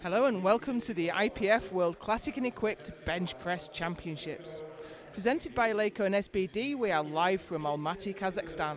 Hello and welcome to the IPF World Classic and Equipped Bench Press Championships. Presented by Leico and SBD, we are live from Almaty, Kazakhstan.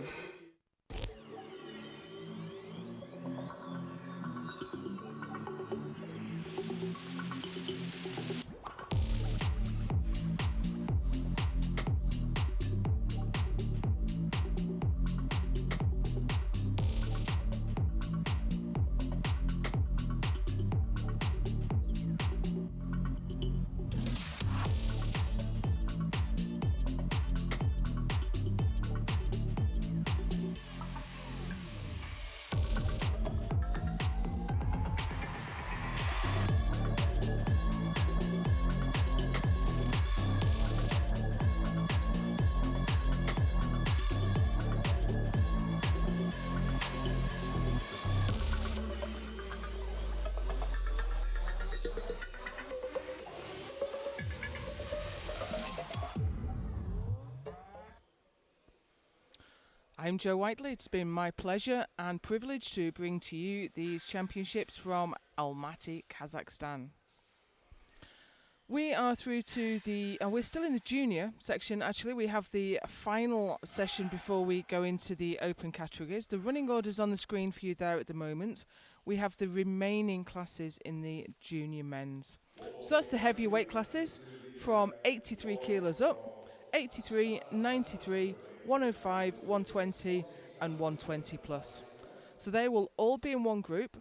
I'm Joe Whiteley. It's been my pleasure and privilege to bring to you these championships from Almaty, Kazakhstan. We are through to we're still in the junior section actually. We have the final session before we go into the open categories. The running order's on the screen for you there at the moment. We have the remaining classes in the junior men's. So that's the heavyweight classes from 83 kilos up, 83, 93, 105, 120 and 120 plus. So they will all be in one group.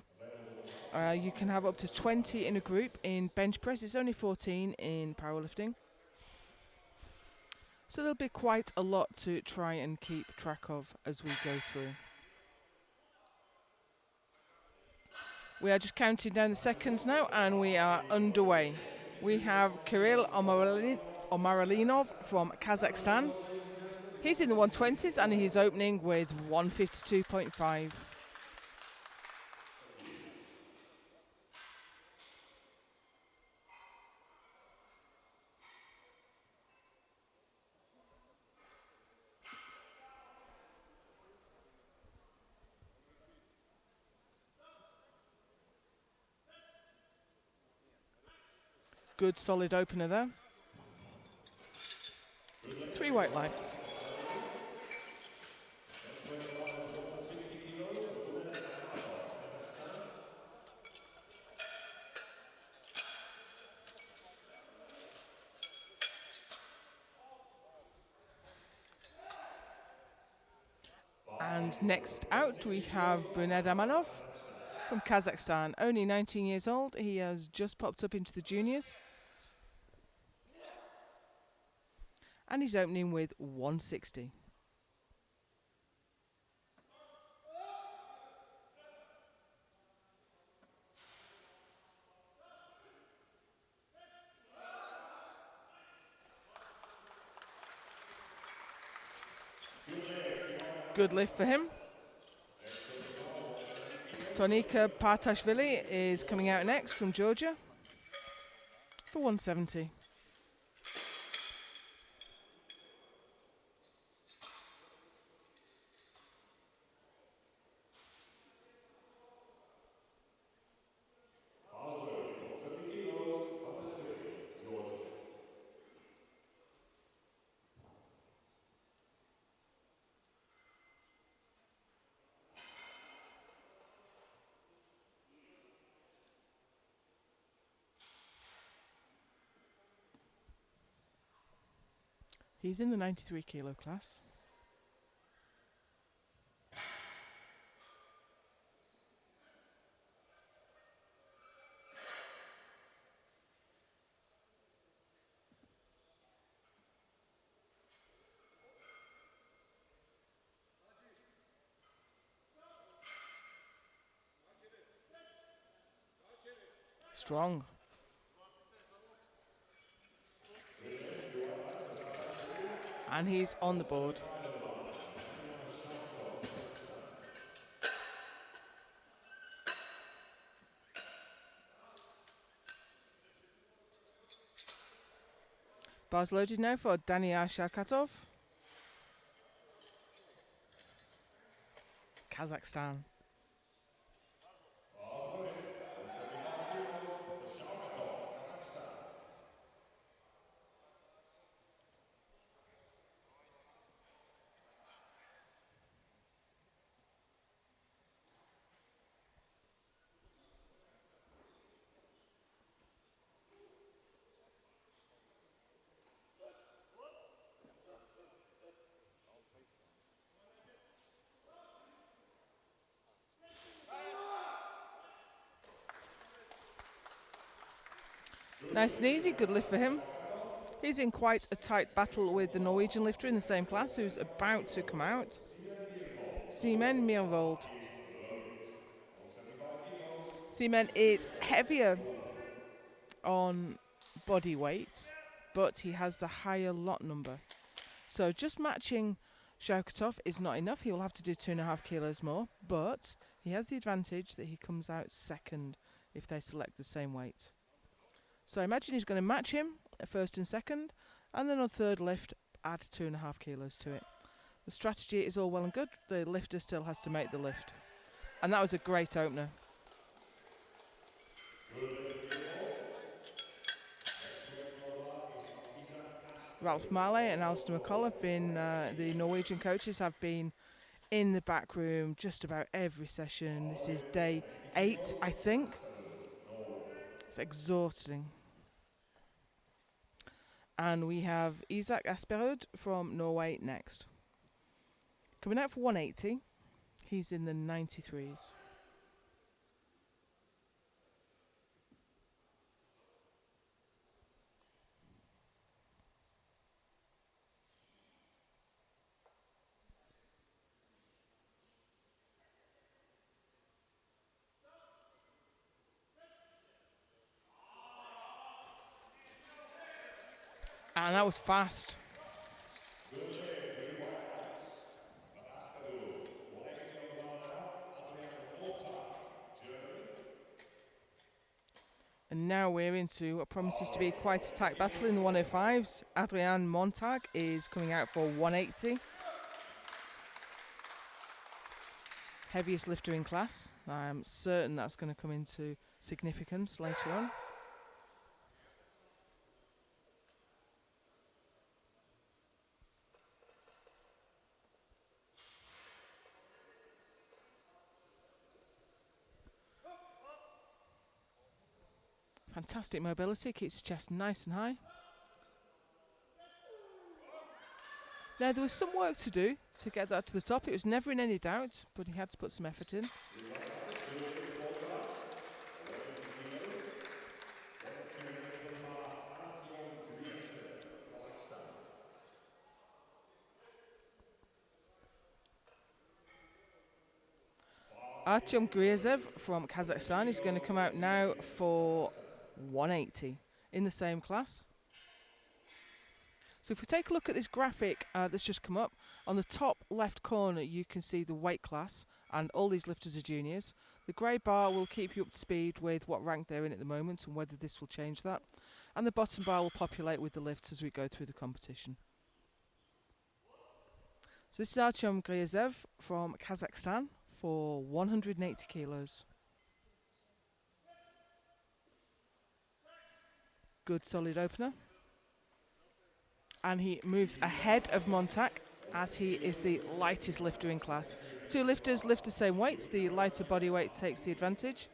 You can have up to 20 in a group in bench press. It's only 14 in powerlifting. So there'll be quite a lot to try and keep track of as we go through. We are just counting down the seconds now and we are underway. We have Kirill Omaralinov from Kazakhstan. He's in the 120s and he's opening with 152.5. Good solid opener there. 3 white lights. And next out we have Bruned Amanov from Kazakhstan, only 19 years old. He has just popped up into the juniors. And he's opening with 160. Good lift for him. Tonika Partashvili is coming out next from Georgia for 170. He's in the 93 kilo class. Strong. And he's on the board. Bars loaded now for Daniil Sharkatov. Kazakhstan. Nice and easy, good lift for him. He's in quite a tight battle with the Norwegian lifter in the same class who's about to come out. Simen Myrvold. Simen is heavier on body weight, but he has the higher lot number. So just matching Shaukatov is not enough. He will have to do 2.5 kilos more, but he has the advantage that he comes out second if they select the same weight. So I imagine he's going to match him at first and second, and then on third lift add 2.5 kilos to it. The strategy is all well and good. The lifter still has to make the lift. And that was a great opener. Ralph Marley and Alistair McCall have been, the Norwegian coaches have been in the back room just about every session. This is day 8, I think. It's exhausting. And we have Isak Asperud from Norway next. Coming out for 180. He's in the 93s. And that was fast. And now we're into what promises to be quite a tight battle in the 105s. Adrian Montag is coming out for 180. Heaviest lifter in class. I'm certain that's going to come into significance later on. Fantastic mobility, keeps his chest nice and high. Now there was some work to do to get that to the top. It was never in any doubt, but he had to put some effort in. Artyom Gryazev from Kazakhstan is going to come out now for 180 in the same class. So if we take a look at this graphic that's just come up, on the top left corner you can see the weight class, and all these lifters are juniors. The grey bar will keep you up to speed with what rank they're in at the moment and whether this will change that. And the bottom bar will populate with the lifts as we go through the competition. So this is Artyom Gryazev from Kazakhstan for 180 kilos. Good solid opener. And he moves ahead of Montag as he is the lightest lifter in class. Two lifters lift the same weights. The lighter body weight takes the advantage.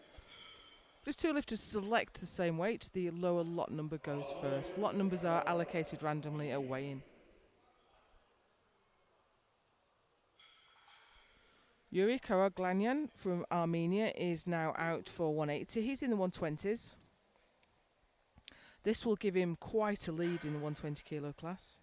But if two lifters select the same weight, the lower lot number goes first. Lot numbers are allocated randomly at weigh-in. Yuri Karaglanyan from Armenia is now out for 180. He's in the 120s. This will give him quite a lead in the 120 kilo class.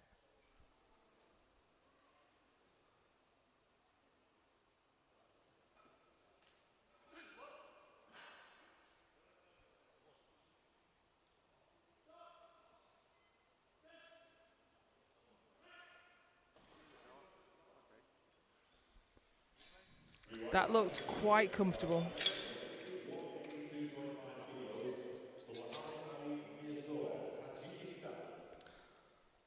That looked quite comfortable.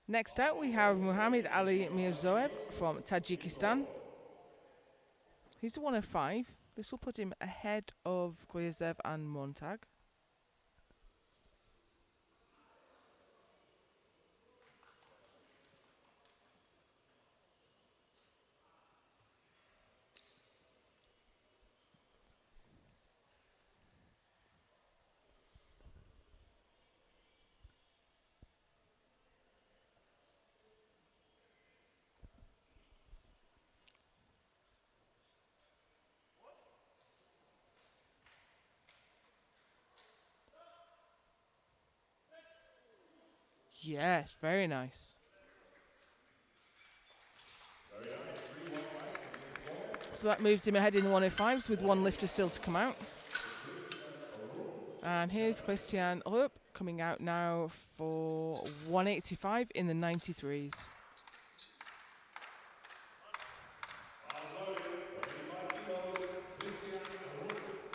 Next out we have Muhammad Ali Mirzoev from Tajikistan. He's the 105. This will put him ahead of Gryazev and Montag. Yes, very nice. So that moves him ahead in the 105s with one lifter still to come out. And here's Christian Rupp coming out now for 185 in the 93s.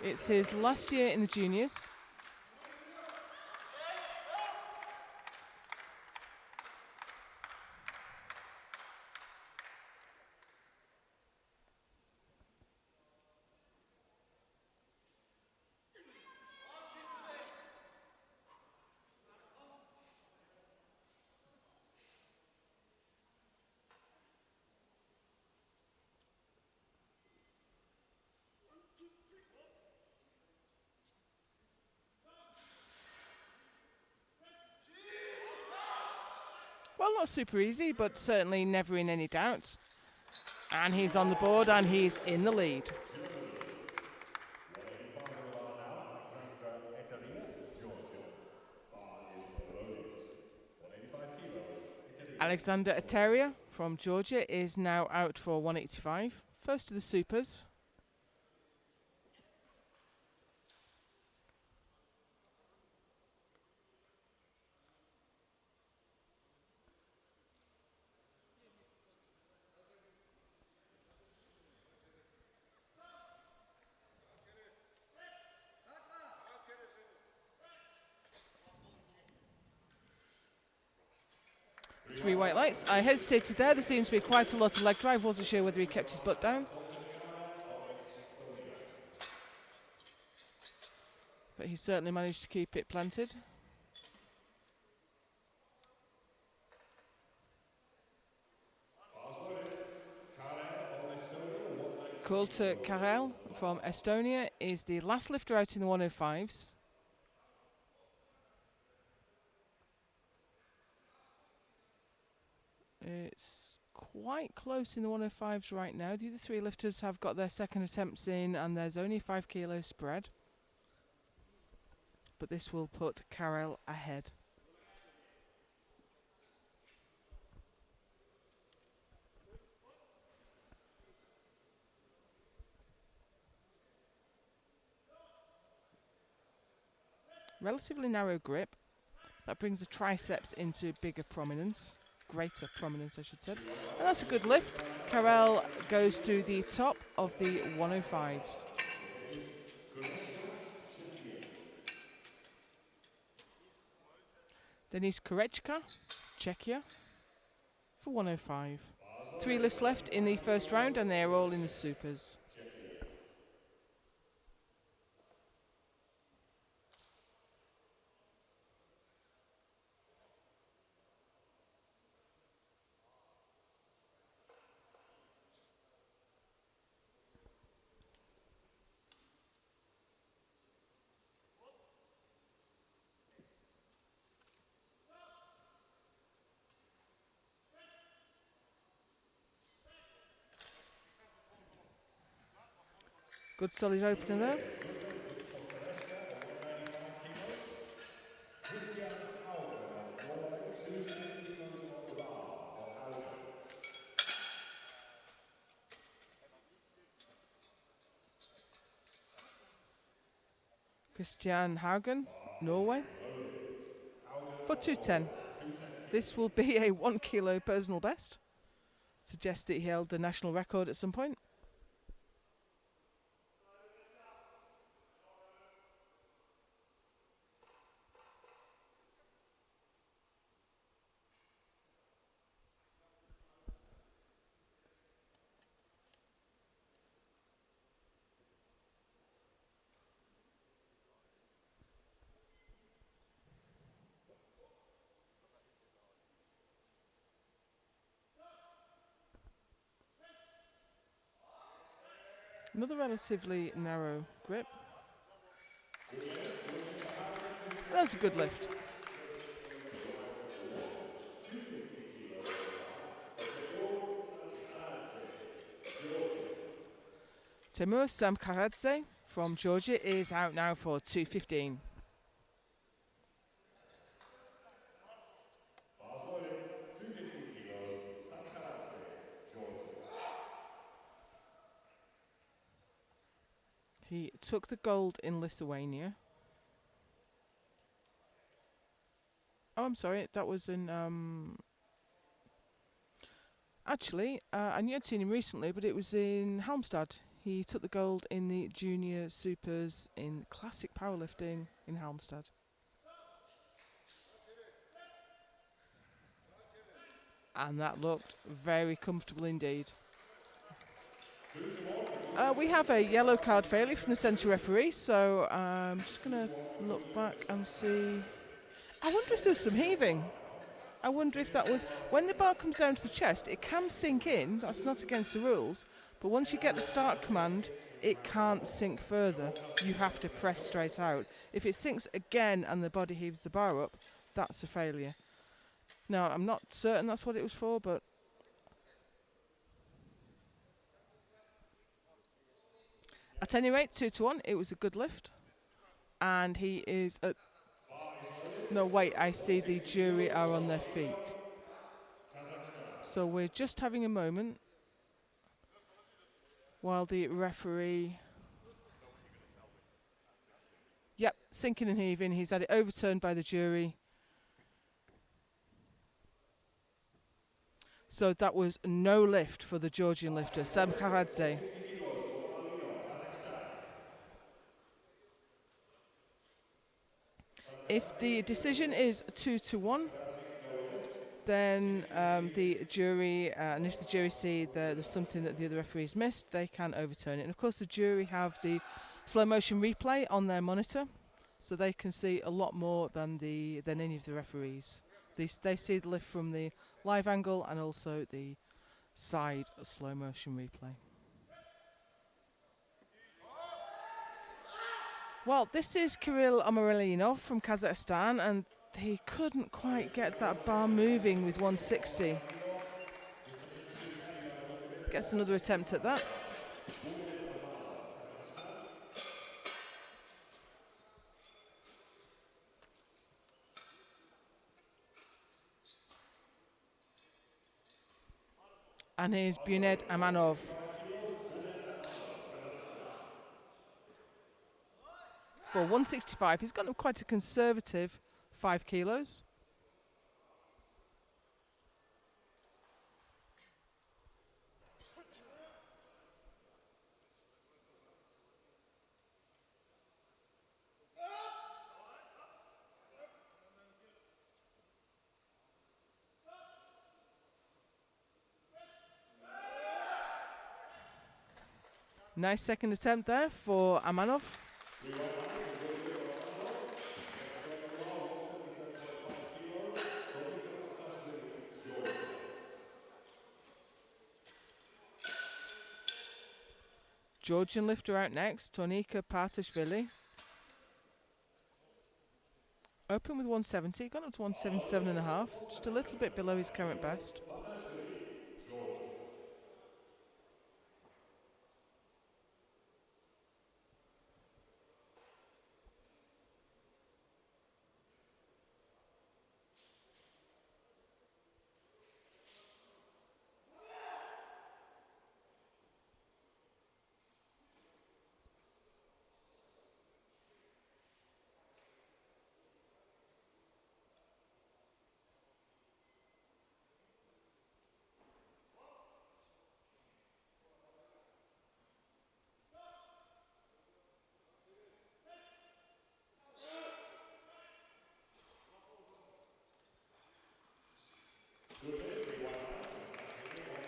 It's his last year in the juniors. Well, not super easy, but certainly never in any doubt. And he's on the board and he's in the lead. Alexander Eteria from Georgia is now out for 185. First to the supers. Three white lights. I hesitated there. There seems to be quite a lot of leg drive. Wasn't sure whether he kept his butt down. But he certainly managed to keep it planted. Coulter Karel from Estonia is the last lifter out in the 105s. It's quite close in the 105s right now. The other three lifters have got their second attempts in and there's only 5 kilos spread. But this will put Karel ahead. Relatively narrow grip. That brings the triceps into bigger prominence. Greater prominence, I should say. And that's a good lift. Karel goes to the top of the 105s. Denis Korechka, Czechia, for 105. 3 lifts left in the first round and they are all in the supers. Good solid opener there. Christian Haugen, Norway, for 210. This will be a 1 kilo personal best. Suggests that he held the national record at some point. Another relatively narrow grip. That was a good lift. Timur Samkaradze from Georgia is out now for 215. He took the gold in Lithuania. Oh, I'm sorry, that was in actually, I knew I'd seen him recently, but it was in Halmstad. He took the gold in the junior supers in classic powerlifting in Halmstad. And that looked very comfortable indeed. We have a yellow card failure from the centre referee, so I'm just going to look back and see. I wonder if there's some heaving. I wonder if that was, when the bar comes down to the chest, it can sink in, that's not against the rules, but once you get the start command, it can't sink further. You have to press straight out. If it sinks again and the body heaves the bar up, that's a failure. Now, I'm not certain that's what it was for, but at any rate, 2-1, it was a good lift. And he is at... No, wait, I see the jury are on their feet. So we're just having a moment while the referee... Yep, sinking and heaving. He's had it overturned by the jury. So that was no lift for the Georgian lifter, Sam Kharadze. If the decision is 2-1, then the jury, and if the jury see there's something that the other referees missed, they can overturn it. And of course the jury have the slow motion replay on their monitor, so they can see a lot more than any of the referees. They see the lift from the live angle and also the side slow motion replay. Well, this is Kirill Omorelinov from Kazakhstan, and he couldn't quite get that bar moving with 160. Gets another attempt at that. And here's Buned Amanov. For 165, he's got quite a conservative 5 kilos. Nice second attempt there for Amanov. Georgian lifter out next, Tonika Partashvili. Open with 170, gone up to 177.5, just a little bit below his current best.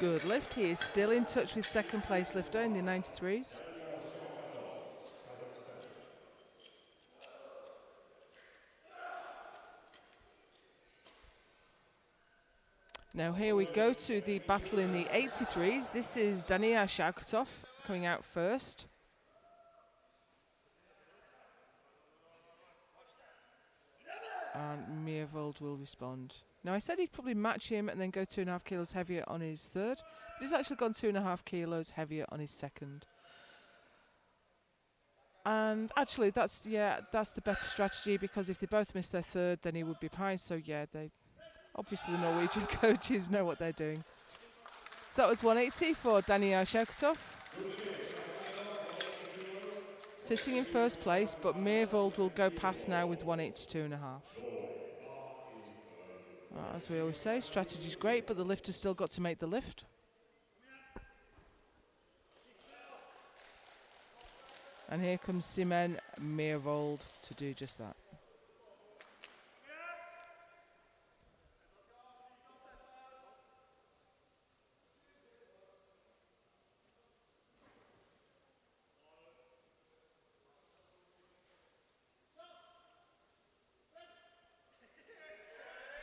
Good lift. He is still in touch with second place lifter in the 93s. Now here we go to the battle in the 83s. This is Dania Shaukatov coming out first. And Meervold will respond. Now I said he'd probably match him and then go 2.5 kilos heavier on his third, but he's actually gone 2.5 kilos heavier on his second. And actually that's the better strategy, because if they both miss their third then he would be behind, so yeah, obviously the Norwegian coaches know what they're doing. So that was 180 for Daniel Shaukatov. Sitting in first place, but Meervold will go past now with 182.5. As we always say, strategy's great, but the lifter's still got to make the lift. And here comes Simen Meervold to do just that.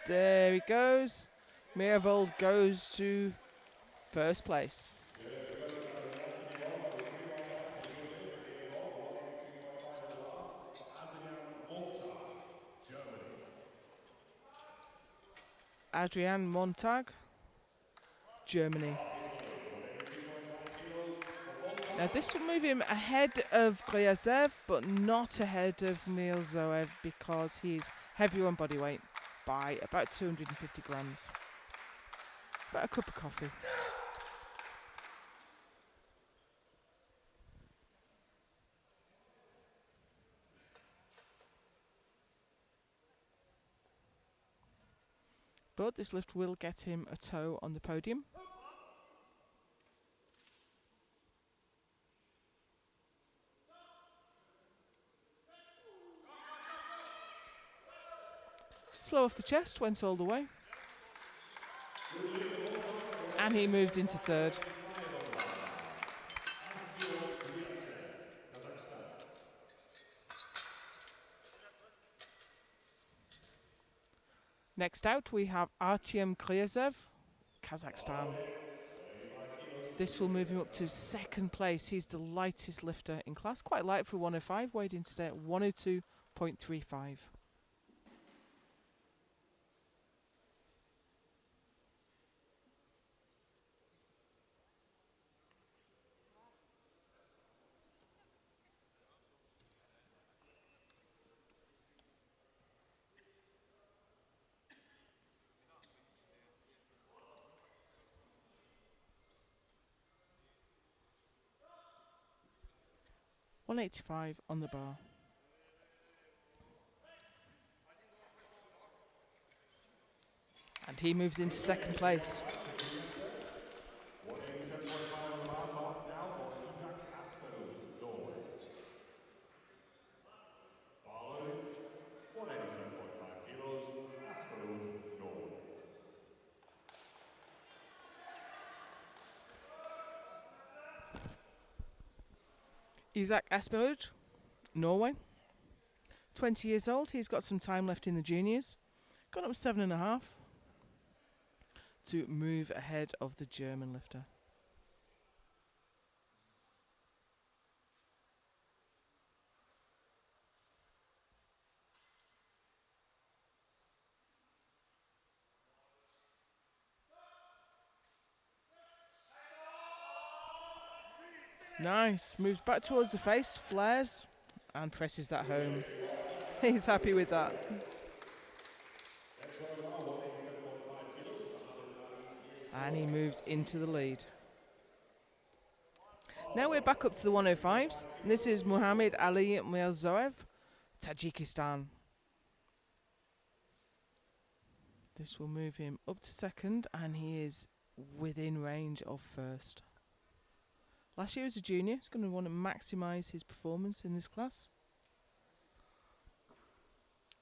There he goes. Meervold goes to first place. Adrian Montag, Germany. Now this will move him ahead of Gryazev, but not ahead of Mirzoev because he's heavier on body weight by about 250 grams. About a cup of coffee. But this lift will get him a toe on the podium. Slow off the chest, went all the way. And he moves into third. Next out we have Artyom Gryazev, Kazakhstan. This will move him up to second place. He's the lightest lifter in class. Quite light for 105, weighed in today at 102.35. $185 on the bar. And he moves into second place. Isak Asperud, Norway. 20 years old. He's got some time left in the juniors. Got up 7.5 to move ahead of the German lifter. Nice. Moves back towards the face, flares, and presses that home. He's happy with that. And he moves into the lead. Now we're back up to the 105s. And this is Muhammad Ali Mirzoev, Tajikistan. This will move him up to second, and he is within range of first. Last year as a junior, he's going to want to maximise his performance in this class.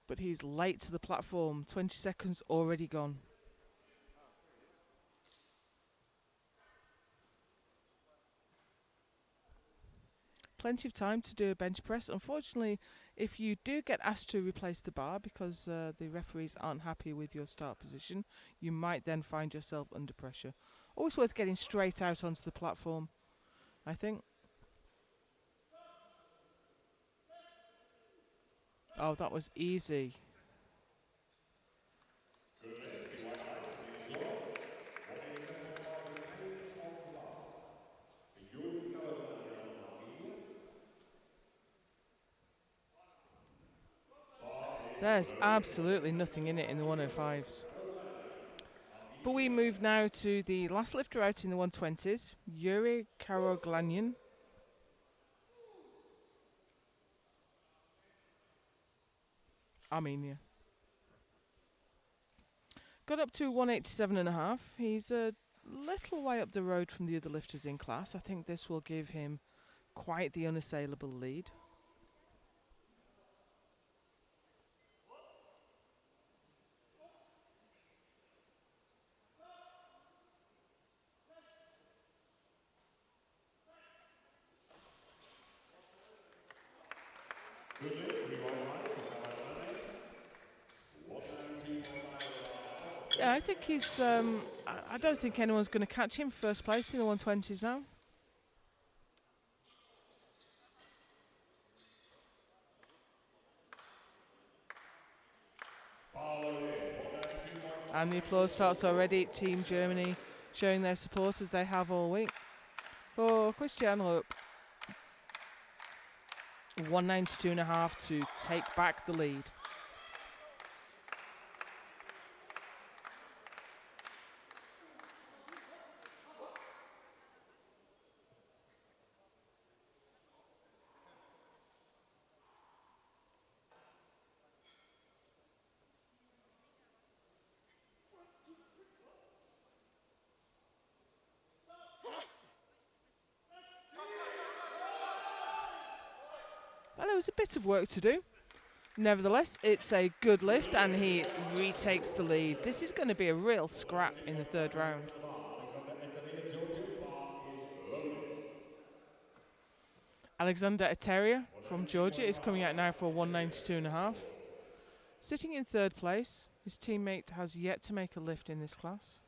But he's late to the platform, 20 seconds already gone. Plenty of time to do a bench press. Unfortunately, if you do get asked to replace the bar because the referees aren't happy with your start position, you might then find yourself under pressure. Always worth getting straight out onto the platform, I think. Oh, that was easy. There's absolutely nothing in it in the 105s. But we move now to the last lifter out in the 120s, Yuri Karoglanyan. Armenia. Got up to 187.5. He's a little way up the road from the other lifters in class. I think this will give him quite the unassailable lead. Yeah, I think he's. I don't think anyone's going to catch him first place in the 120s now. And the applause starts already. Team Germany showing their support as they have all week. For Christian Loop, 192.5 to take back the lead. Well, it was a bit of work to do. Nevertheless, it's a good lift and he retakes the lead. This is going to be a real scrap in the third round. Alexander Eteria from Georgia is coming out now for 192.5. Sitting in third place, his teammate has yet to make a lift in this class.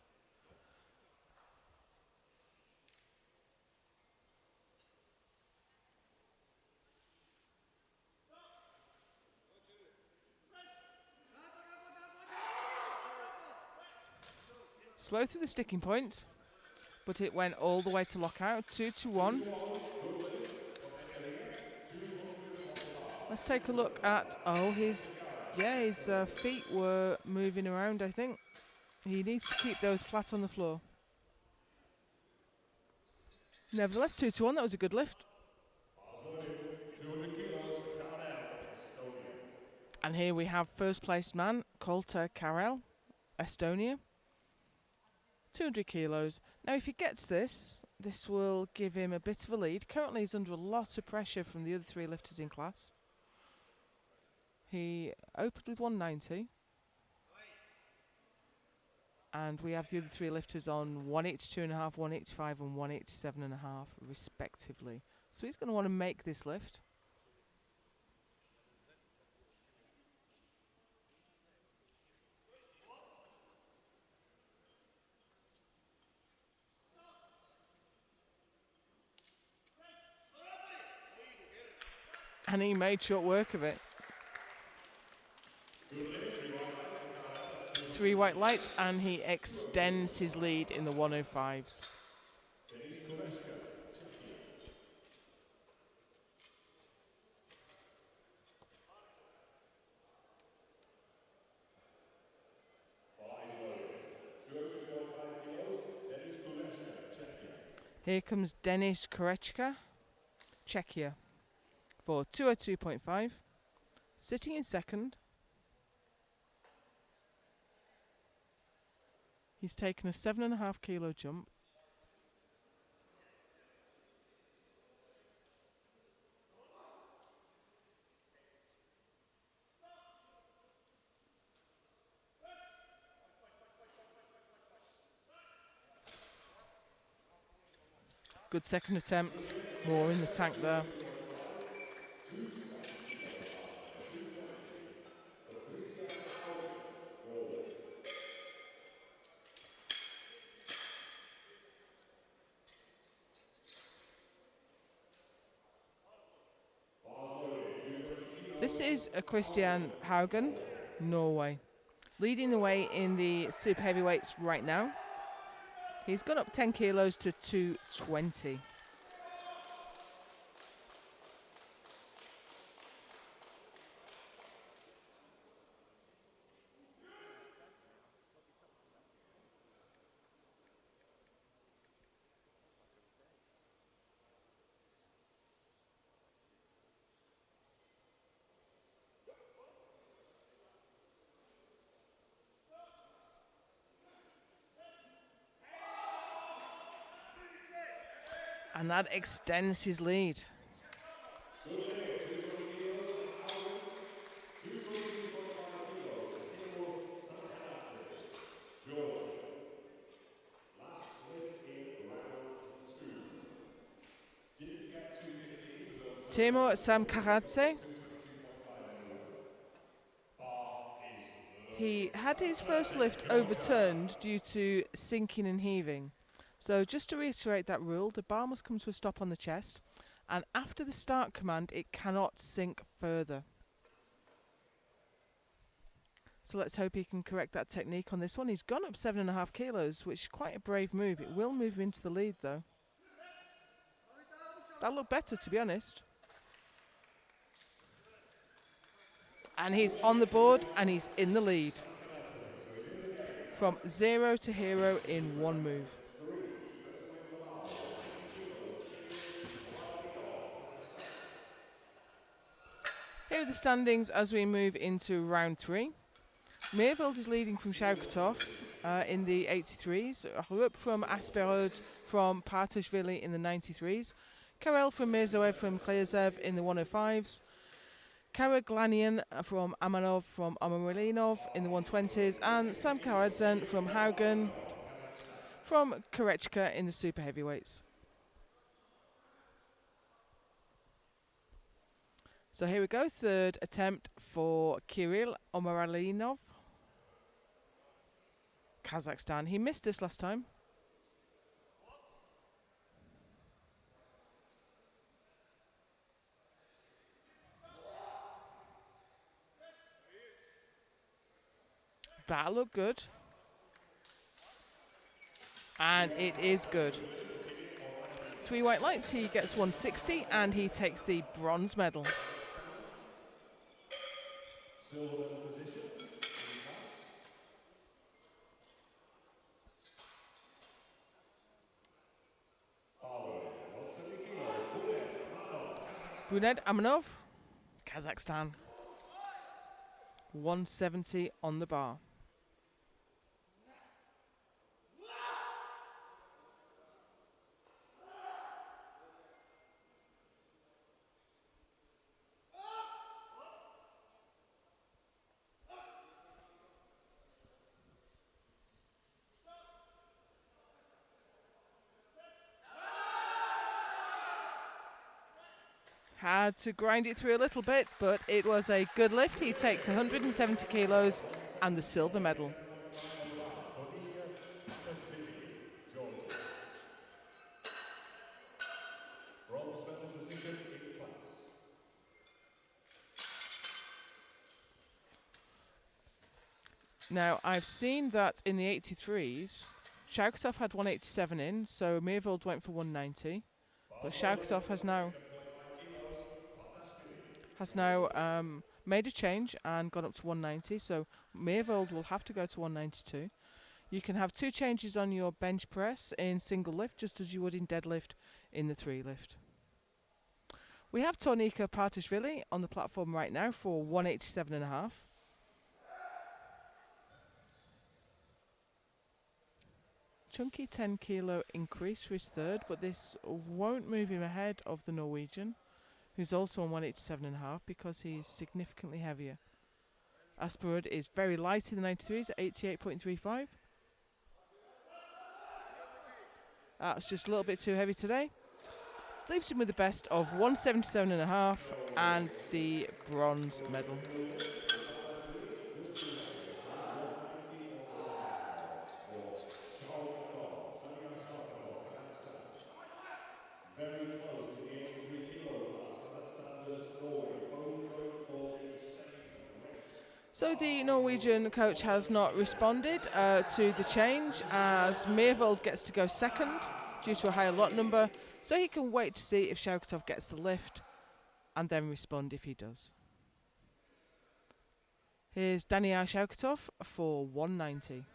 Slow through the sticking point, but it went all the way to lockout, 2-1. Let's take a look at, his feet were moving around, I think. He needs to keep those flat on the floor. Nevertheless, 2-1, that was a good lift. And here we have first placed man, Kolter Karel, Estonia. 200 kilos. Now if he gets this, this will give him a bit of a lead. Currently he's under a lot of pressure from the other three lifters in class. He opened with 190. And we have the other three lifters on 182.5, 185 and 187.5 respectively. So he's going to want to make this lift. And he made short work of it. 3 white lights and he extends his lead in the 105s. Here comes Denis Korechka, Czechia, for 202.5, sitting in second. He's taken a 7.5 kilo jump. Good second attempt, more in the tank there. This is a Christian Haugen, Norway, leading the way in the super heavyweights right now. He's gone up 10 kilos to 220. And that extends his lead. Timur Samkaradze. He had his first lift overturned due to sinking and heaving. So just to reiterate that rule, the bar must come to a stop on the chest, and after the start command it cannot sink further. So let's hope he can correct that technique on this one. He's gone up 7.5 kilos, which is quite a brave move. It will move him into the lead though. That looked better, to be honest. And he's on the board and he's in the lead. From 0 to hero in one move. Here are the standings as we move into round 3. Meerveld is leading from Shaukatov in the 83s. Rup from Asperod from Partashvili in the 93s. Karel from Mirzoev from Kleazev in the 105s. Karaglanian from Amanov from Amamelinov in the 120s, and Sam Karadzen from Haugen from Korechka in the super heavyweights. So here we go, third attempt for Kirill Omaralinov, Kazakhstan. He missed this last time. That looked good. And it is good. 3 white lights, he gets 160 and he takes the bronze medal. Bruned Amanov, Kazakhstan. 170 on the bar. Had to grind it through a little bit, but it was a good lift. He takes 170 kilos and the silver medal. Now, I've seen that in the 83s, Shaukatov had 187 in, so Meerveld went for 190, but Shaukatov has now made a change and gone up to 190, so Meerveld will have to go to 192. You can have 2 changes on your bench press in single lift, just as you would in deadlift in the 3 lift. We have Tornika Partashvili on the platform right now for 187.5. Chunky 10 kilo increase for his third, but this won't move him ahead of the Norwegian, who's also on 187.5 because he's significantly heavier. Asperud is very light in the 93s at 88.35. That's just a little bit too heavy today. Leaves him with the best of 177.5 and the bronze medal. So the Norwegian coach has not responded to the change, as Meerveld gets to go second due to a higher lot number, so he can wait to see if Shaukatov gets the lift and then respond if he does. Here's Daniel Shaukatov for 190.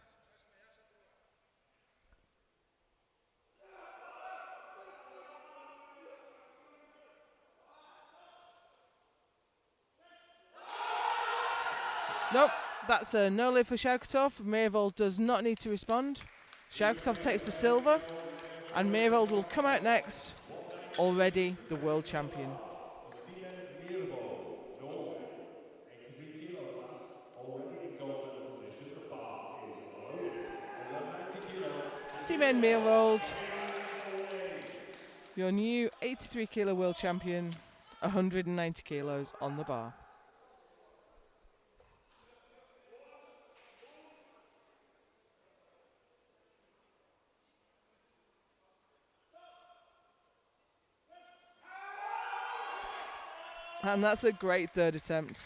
Nope, that's a no lift for Shaukatov. Meerveld does not need to respond. Shaukatov takes the silver, and Meerveld will come out next already the world champion. Simen Meervold, your new 83 kilo world champion, 190 kilos on the bar. And that's a great third attempt.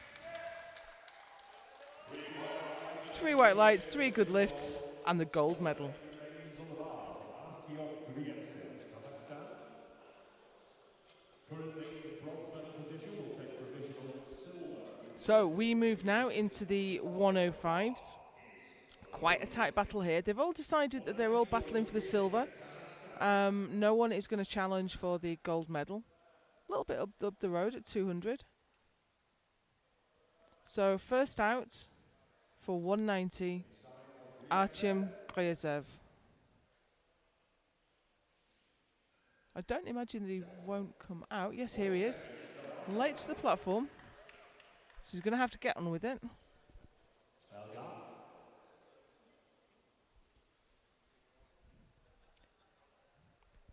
3 white lights, 3 good lifts, and the gold medal. So we move now into the 105s. Quite a tight battle here. They've all decided that they're all battling for the silver. No one is going to challenge for the gold medal. A little bit up the road at 200. So first out for 190, Artyom Gryazev. I don't imagine that he won't come out. Yes, here he is. Late to the platform. So he's going to have to get on with it.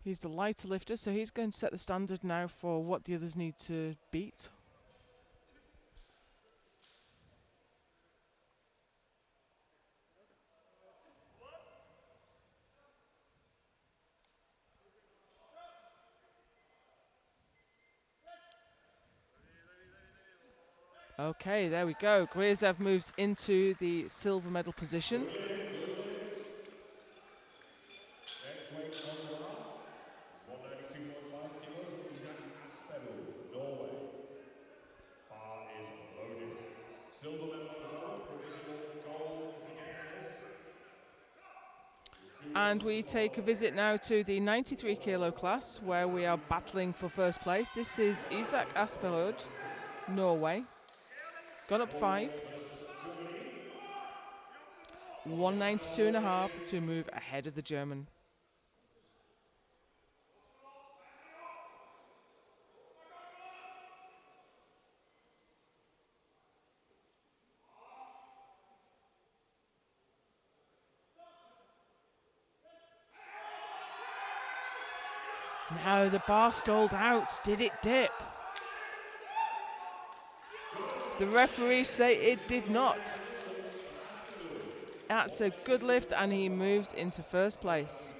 He's the lighter lifter, so he's going to set the standard now for what the others need to beat. Okay, there we go. Gryazev moves into the silver medal position. And we take a visit now to the 93 kilo class, where we are battling for first place. This is Isak Asperud, Norway. Gone up 5. 192.5 to move ahead of the German. Now the bar stalled out. Did it dip? The referees say it did not. That's a good lift, and he moves into first place.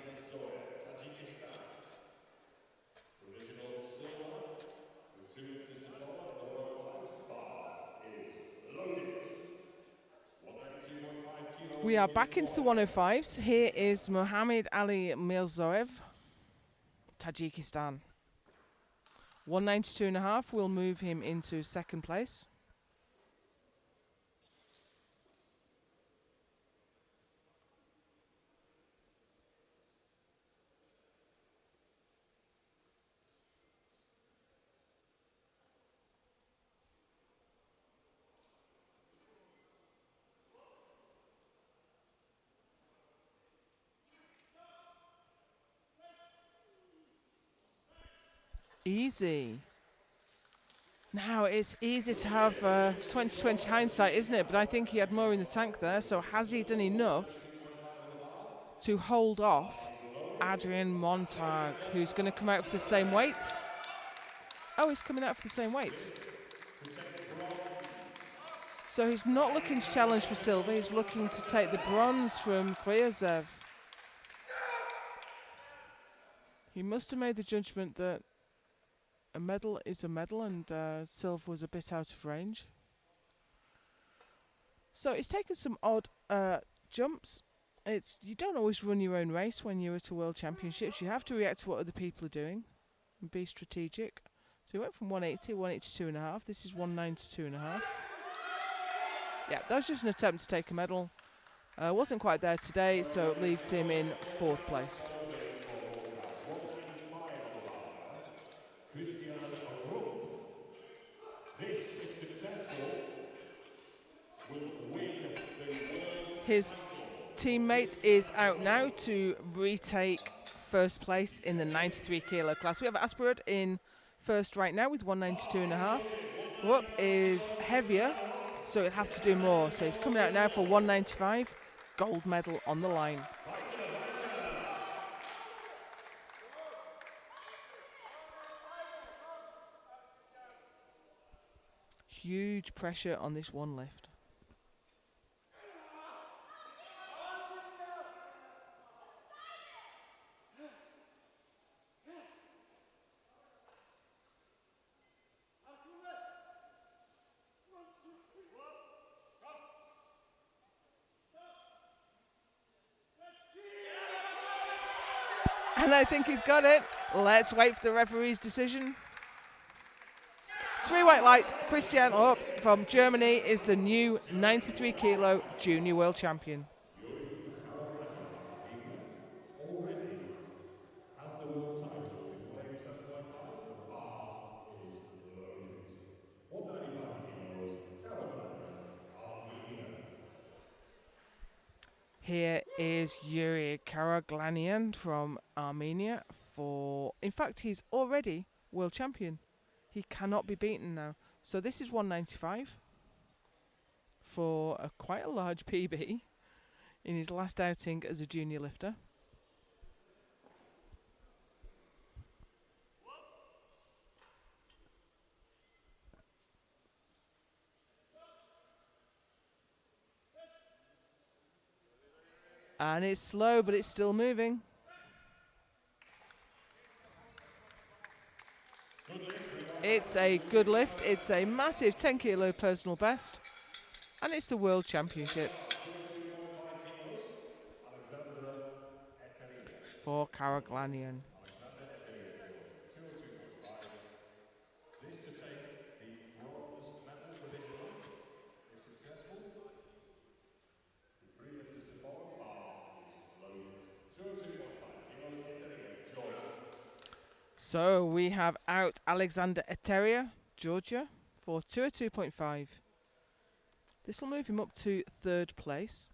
We are back into the 105s. Here is Mohamed Ali Mirzoev, Tajikistan. 192.5 will move him into second place. Easy. Now, it's easy to have 20/20 hindsight, isn't it? But I think he had more in the tank there. So has he done enough to hold off Adrian Montag, who's going to come out for the same weight? Oh, he's coming out for the same weight. So he's not looking to challenge for silver. He's looking to take the bronze from Gryazev. He must have made the judgment that a medal is a medal, and silver was a bit out of range. So it's taken some odd jumps. You don't always run your own race when you're at a World Championships. You have to react to what other people are doing and be strategic. So he went from 180, 182.5. This is 192.5. Yeah, that was just an attempt to take a medal. Wasn't quite there today, so it leaves him in fourth place. His teammate is out now to retake first place in the 93 kilo class. We have Asperud in first right now with 192.5. Whoop is heavier, so he'll have to do more. So he's coming out now for 195, gold medal on the line. Huge pressure on this one lift. And I think he's got it. Let's wait for the referee's decision. 3 white lights. Christian Orp from Germany is the new 93 kilo junior world champion. Already has the world title with 187.5. The bar is loaded. 195 kilos, Armenia. Here is Yuri Karaglanian from Armenia in fact, he's already world champion. He cannot be beaten now. So this is 195 for quite a large PB in his last outing as a junior lifter. And it's slow, but it's still moving. It's a good lift. It's a massive 10 kilo personal best. And it's the World Championship for Karaglanian. This to take the bronze medal provisionally. If successful, the 3 lifters to follow. Bar is loaded. 202.5 kilos, Eteria, Georgia. So we have out Alexander Eteria, Georgia, for 202.5. This will move him up to 3rd place.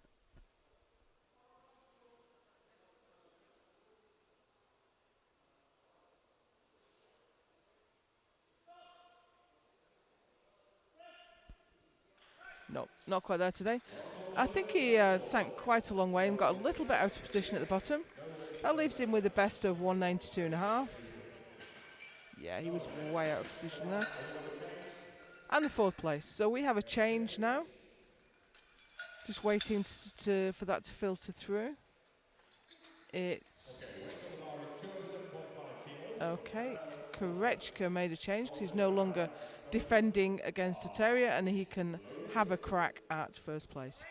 No, not quite there today. I think he sank quite a long way and got a little bit out of position at the bottom. That leaves him with a best of 192.5. Yeah, he was way out of position there. And the 4th place. So we have a change now. Just waiting for that to filter through. It's okay. Korechka made a change because he's no longer defending against Eteria and he can have a crack at 1st place.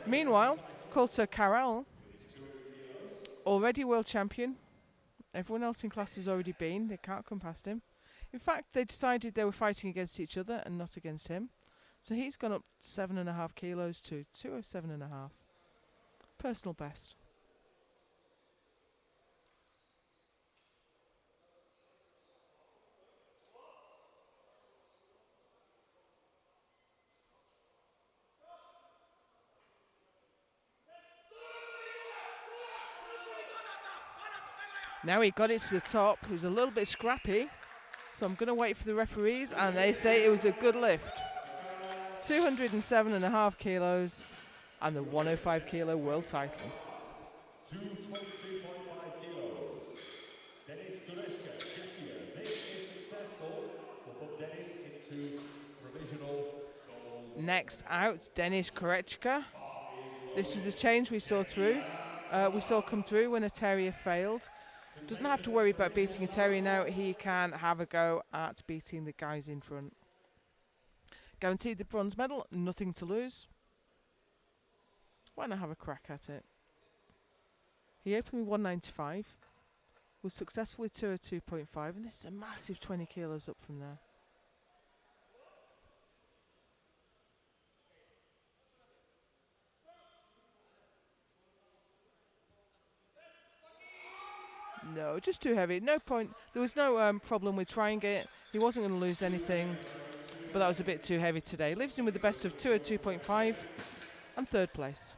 Meanwhile, Coulter Carroll, already world champion. Everyone else in class has already been. They can't come past him. In fact, they decided they were fighting against each other and not against him. So he's gone up 7.5 kilos to 207.5. Personal best. Now he got it to the top. He was a little bit scrappy. So I'm going to wait for the referees, and they say it was a good lift. 207.5 kilos and the 105 kilo world title. 222.5 kilos. Denis Korechka, Czechia. This is successful. Will put Denis into provisional gold. Next out, Denis Korechka. This was a change we saw come through when Eteria failed. Doesn't have to worry about beating Eteria now. He can have a go at beating the guys in front. Guaranteed the bronze medal, nothing to lose. Why not have a crack at it? He opened with 195, was successful with 202.5, and this is a massive 20 kilos up from there. No, just too heavy. No point. There was no problem with trying it. He wasn't going to lose anything, but that was a bit too heavy today. Leaves him with the best of 202.5 and 3rd place.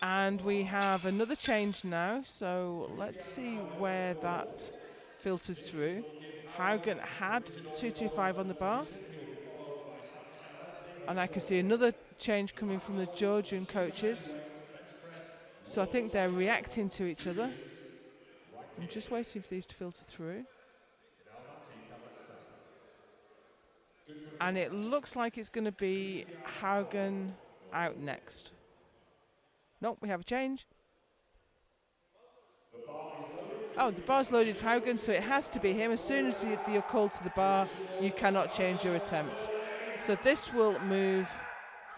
And we have another change now, so let's see where that filters through. Haugen had 225 on the bar, and I can see another change coming from the Georgian coaches. So I think they're reacting to each other. I'm just waiting for these to filter through. And it looks like it's going to be Haugen out next. Nope, we have a change. Oh, the bar's loaded for Haugen, so it has to be him. As soon as you're called to the bar, you cannot change your attempt. So this will move.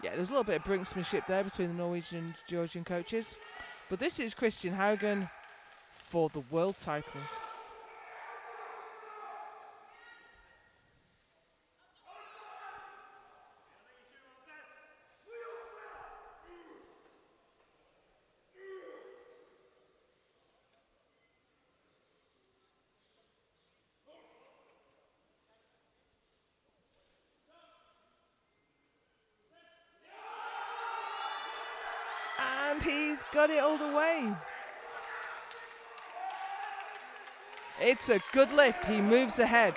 Yeah, there's a little bit of brinksmanship there between the Norwegian and Georgian coaches. But this is Christian Haugen for the world title. And he's got it all the way. It's a good lift. He moves ahead.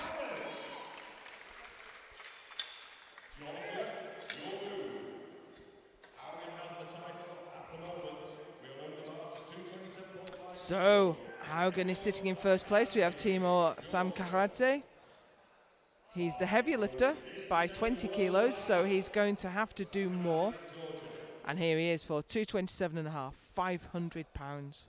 So Haugen is sitting in first place. We have Timur Samkaradze. He's the heavier lifter by 20 kilos, so he's going to have to do more. And here he is for 227.5, 500 pounds.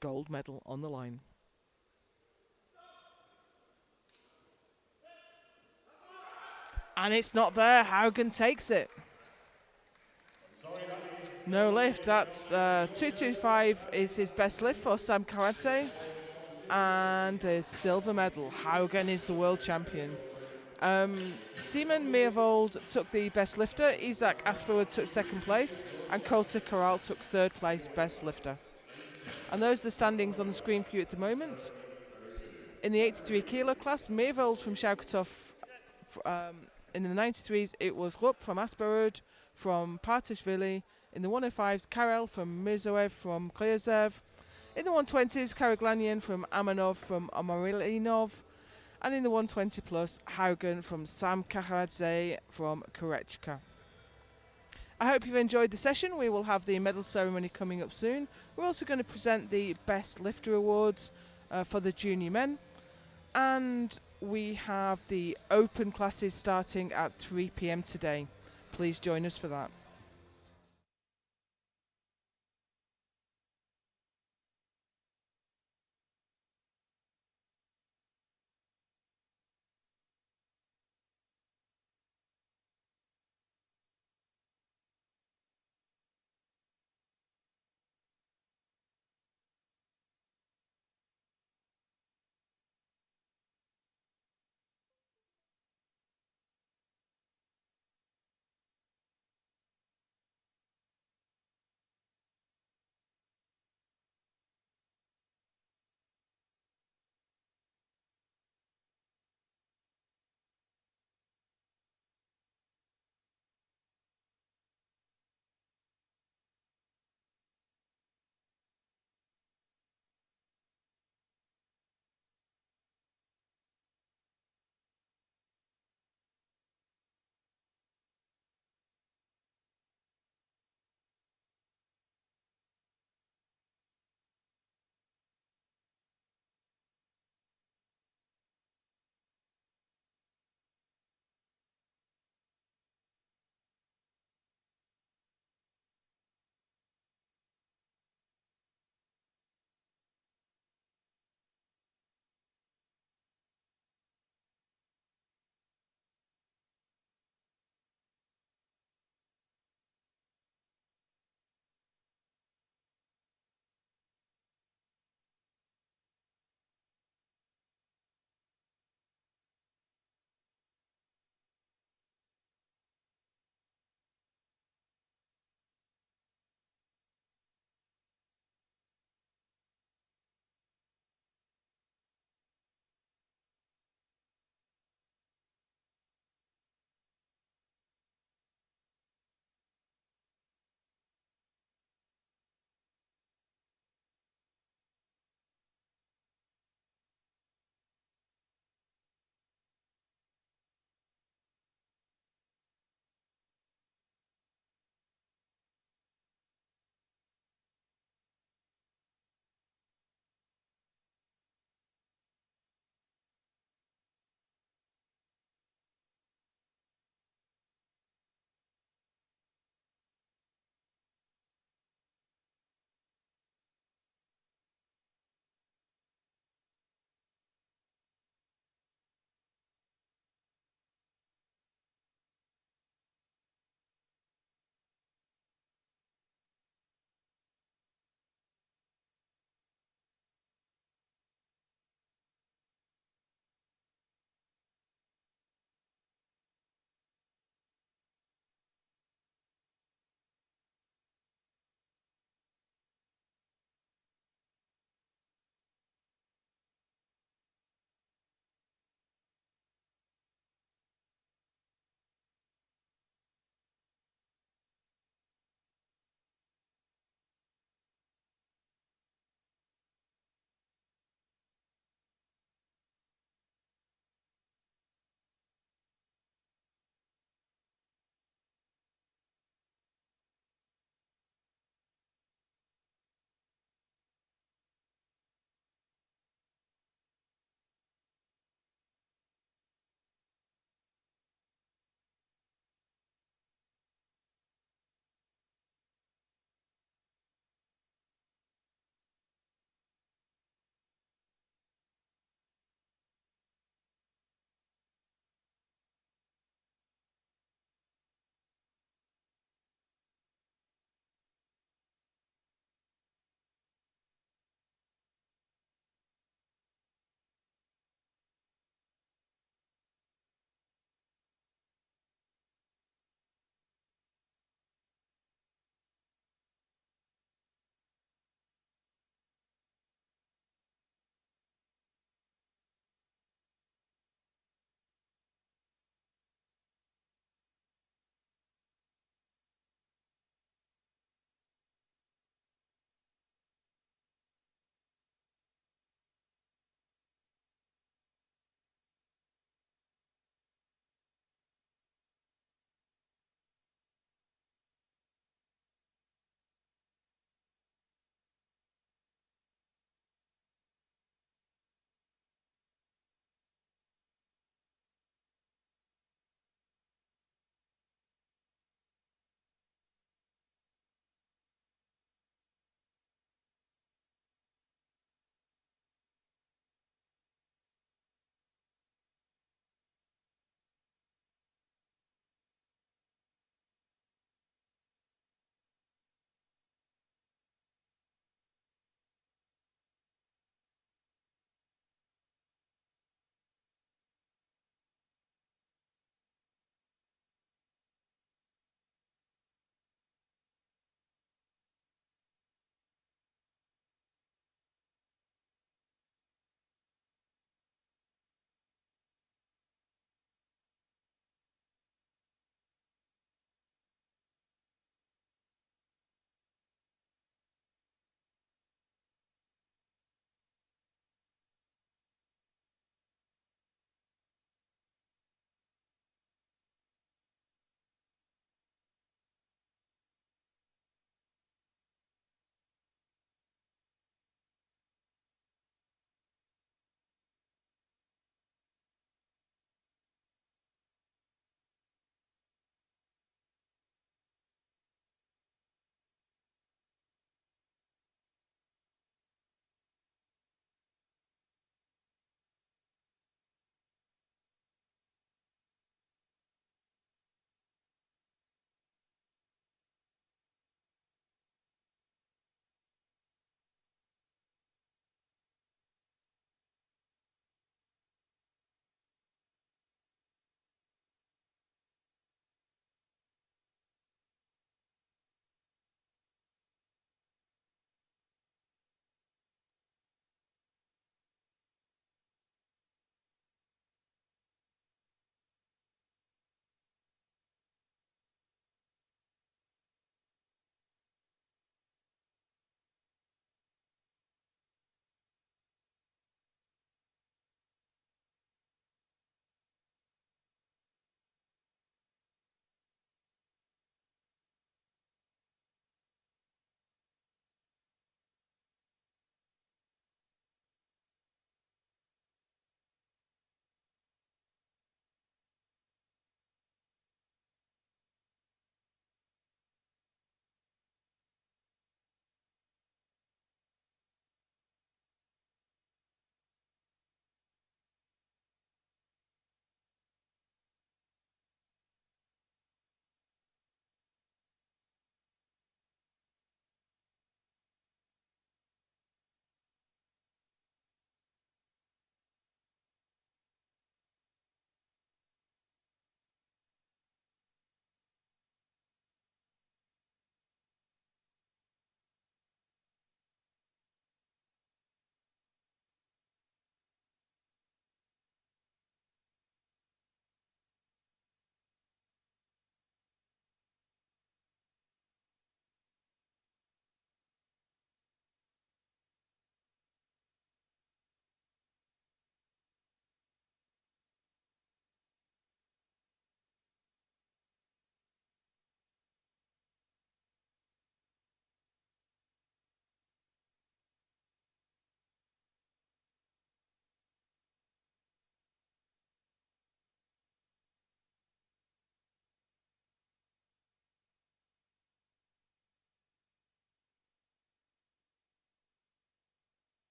Gold medal on the line. And it's not there. Haugen takes it. No lift. That's 225 is his best lift for Samkaradze. And a silver medal. Haugen is the world champion. Simon Meervold took the best lifter, Isaac Asperwood took second place, and Coulter Corral took third place best lifter. And those are the standings on the screen for you at the moment. In the 83 kilo class, Meervold from Shaukatov. In the 93s, it was Rupp from Asperwood, from Partashvili. In the 105s, Karel from Mirzoev, from Klyazev. In the 120s, Karaglanian from Amanov, from Omarilinov. And in the 120 plus, Haugen from Samkaradze from Korechka. I hope you've enjoyed the session. We will have the medal ceremony coming up soon. We're also going to present the Best Lifter Awards for the junior men. And we have the open classes starting at 3 p.m. today. Please join us for that.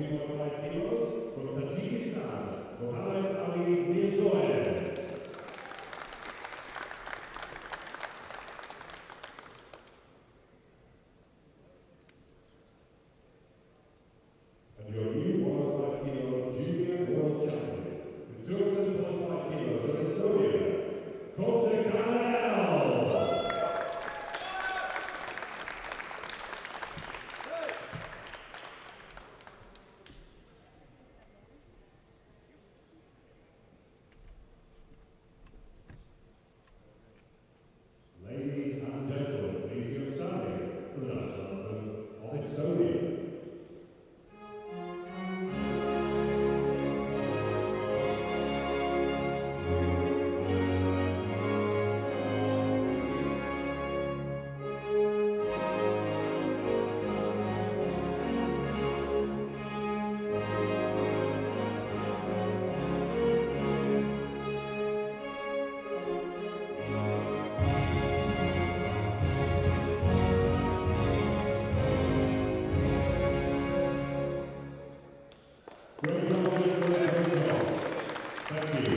22.5 kilos from Tajikistan, Mohamed Ali Mirzoev. And your new 105 kilo junior world champion, the 207.5 kilos of Estonia, Kote Kalel. Ladies and gentlemen, please join standing for the national anthem of Estonia. Great job, great job. Thank you.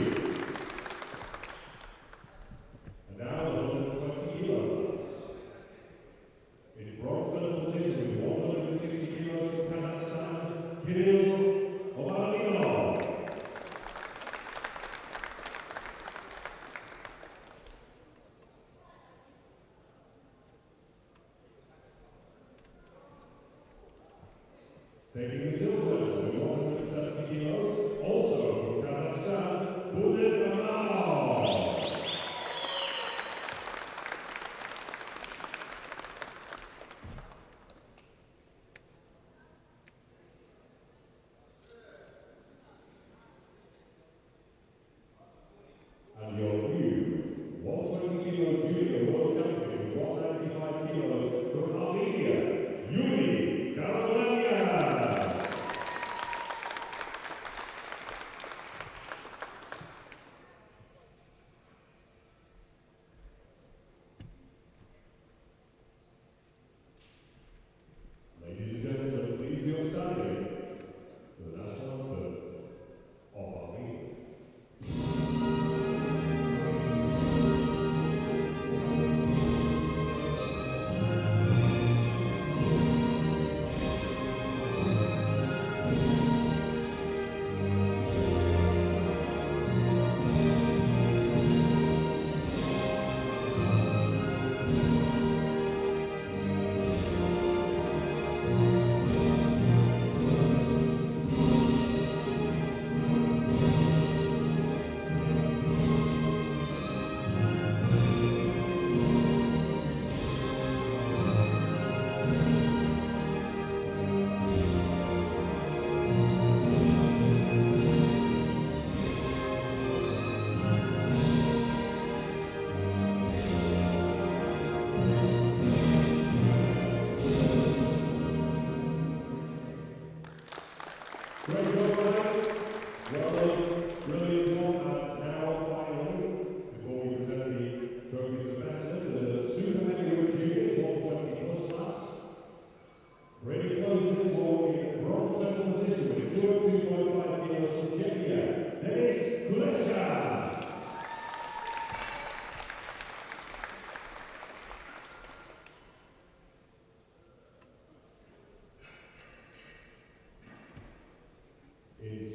And now 120 kilos. In bronze medal position with 160 kilos from Kazakhstan, Kirill Obalinov. Taking the silver medal with 170 kilos, also from Kazakhstan, Budet Amal. And your new 120 kilo junior world champion with 195 kilos from Armenia, Yuri Garavania. Ladies and gentlemen, please join standing for the national anthem of Armenia. Great job, guys. Well done. Brilliant job. And now, finally, before we present the trophies to Benson, the Super Heavyweight Juniors 120 plus class. Ready closes for the bronze medal position with 202.5 kilos from Czechia, Denis Kulesza. In